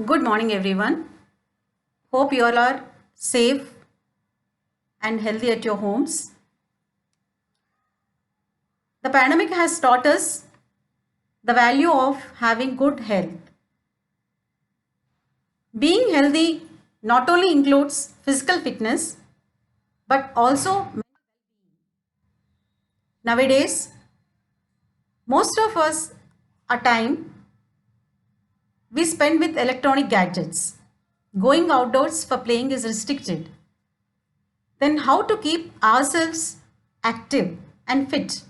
Good morning, everyone. Hope you all are safe and healthy at your homes. The pandemic has taught us the value of having good health. Being healthy not only includes physical fitness but also nowadays most of us our time we spend with electronic gadgets. Going outdoors for playing is restricted. Then how to keep ourselves active and fit?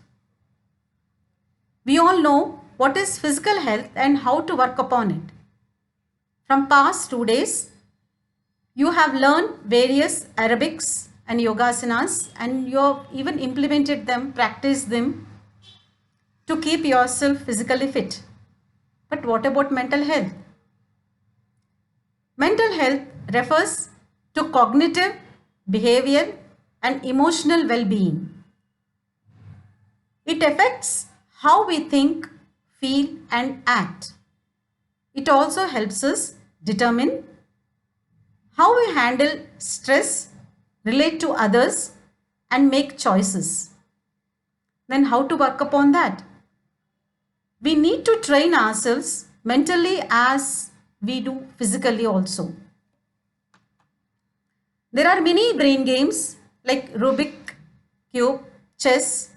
We all know what is physical health and how to work upon it. From past 2 days, you have learned various aerobics and yogasanas and you have even implemented them, practiced them to keep yourself physically fit. But what about mental health? Mental health refers to cognitive, behavioral and emotional well-being. It affects how we think, feel and act. It also helps us determine how we handle stress, relate to others and make choices. Then how to work upon that? We need to train ourselves mentally as we do physically also. There are many brain games like Rubik Cube, chess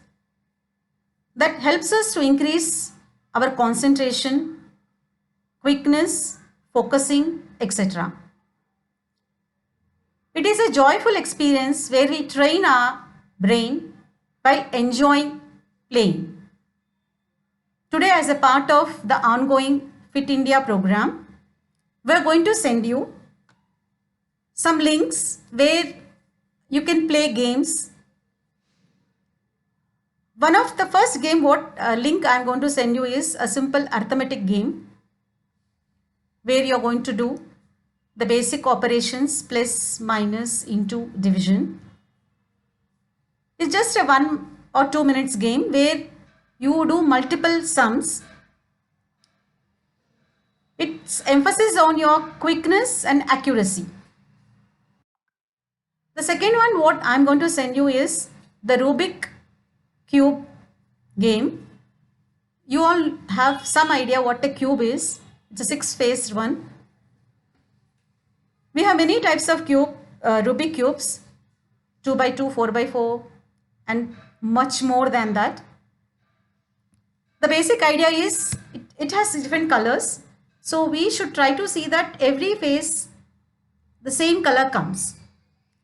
that helps us to increase our concentration, quickness, focusing, etc. It is a joyful experience where we train our brain while enjoying playing. Today, as a part of the ongoing Fit India program, we are going to send you some links where you can play games. One of the first game link I am going to send you is a simple arithmetic game where you are going to do the basic operations plus, minus, into, division. It's just a 1 or 2 minutes game where you do multiple sums. It's emphasis on your quickness and accuracy. The second one what I'm going to send you is the Rubik Cube game. You all have some idea what a cube is. It's a 6-faced one. We have many types of Rubik cubes, 2 by 2, 4 by 4 and much more than that. The basic idea is it has different colors. So we should try to see that every face the same color comes.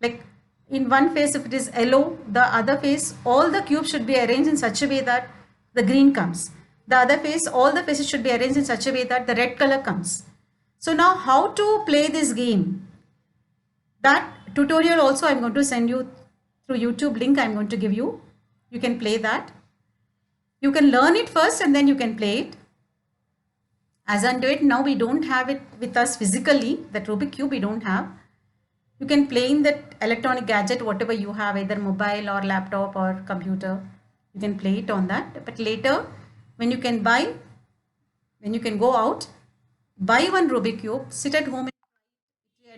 Like in one face if it is yellow, the other face all the cubes should be arranged in such a way that the green comes. The other face, all the faces should be arranged in such a way that the red color comes. So now how to play this game? That tutorial also I'm going to send you through YouTube link I'm going to give you. You can play that. You can learn it first and then you can play it. As on date, now we don't have it with us physically. That Rubik Cube we don't have. You can play in that electronic gadget, whatever you have, either mobile or laptop or computer. You can play it on that. But later, when you can go out, buy one Rubik Cube, sit at home. It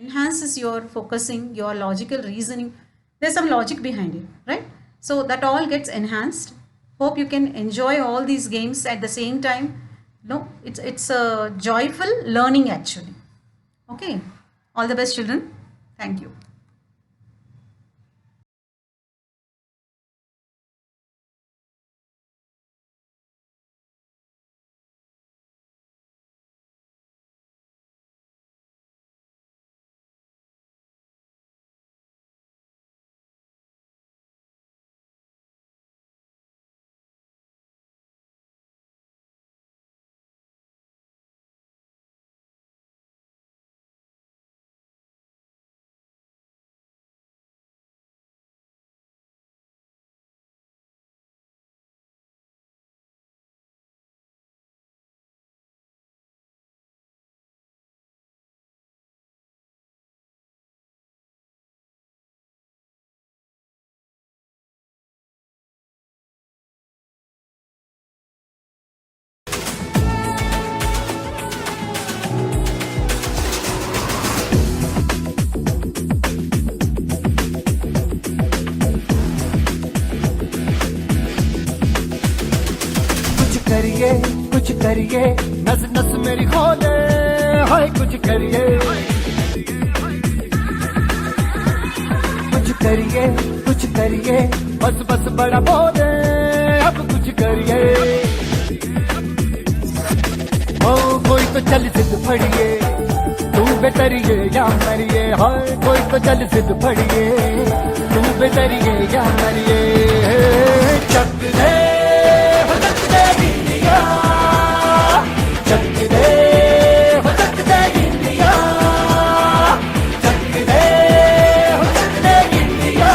enhances your focusing, your logical reasoning. There's some logic behind it, right? So that all gets enhanced. Hope you can enjoy all these games at the same time. No, it's a joyful learning actually. Okay. All the best, children. Thank you. करिए नस नस मेरी खोले हाय कुछ करिए बस बस बड़ा बोले अब कुछ करिए ओ कोई तो चल सिद्ध फड़िए तू बेतरिए या मरिए हाय कोई तो चल सिद्ध फड़िए तू बेतरिए या मरिए चक दे हो चक दे इंडिया चक दे हो चक दे इंडिया चक दे हो चक दे India.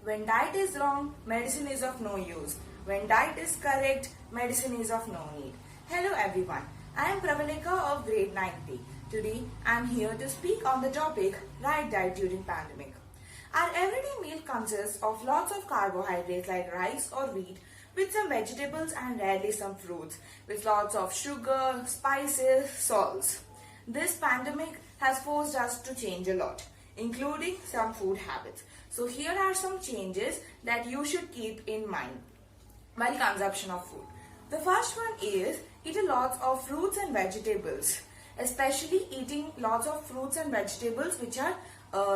When diet is wrong, medicine is of no use. When diet is correct, medicine is of no need. Hello everyone, I am Pravalika of grade 9B. Today I am here to speak on the topic right diet during pandemic. Our everyday meal consists of lots of carbohydrates like rice or wheat with some vegetables and rarely some fruits with lots of sugar, spices, salts. This pandemic has forced us to change a lot, including some food habits. So here are some changes that you should keep in mind while consumption of food. The first one is eat a lot of fruits and vegetables, especially eating lots of fruits and vegetables which are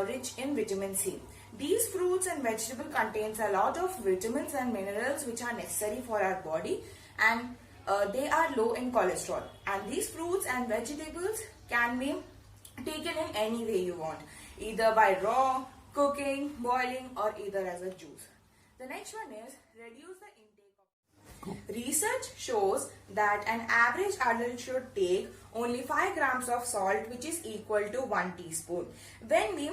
rich in vitamin C. These fruits and vegetable contains a lot of vitamins and minerals which are necessary for our body, and they are low in cholesterol. And these fruits and vegetables can be taken in any way you want, either by raw, cooking, boiling, or either as a juice. The next one is reduce the intake of. Research shows that an average adult should take only 5 grams of salt, which is equal to 1 teaspoon. When we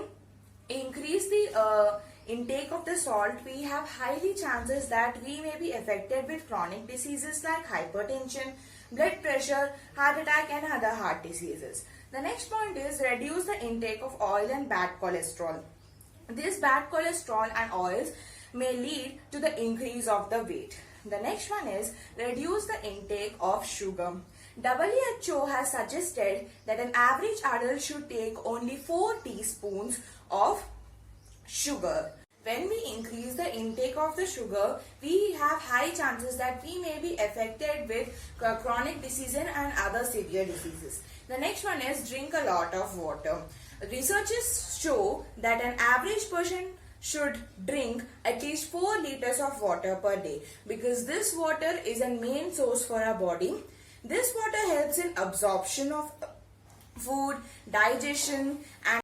increase the intake of the salt, we have highly chances that we may be affected with chronic diseases like hypertension, blood pressure, heart attack, and other heart diseases. The next point is reduce the intake of oil and bad cholesterol. This bad cholesterol and oils may lead to the increase of the weight. The next one is reduce the intake of sugar. WHO has suggested that an average adult should take only 4 teaspoons of sugar. When we increase the intake of the sugar, we have high chances that we may be affected with chronic diseases and other severe diseases. The next one is drink a lot of water. Researchers show that an average person should drink at least 4 liters of water per day, because this water is a main source for our body. This water helps in absorption of food, digestion, and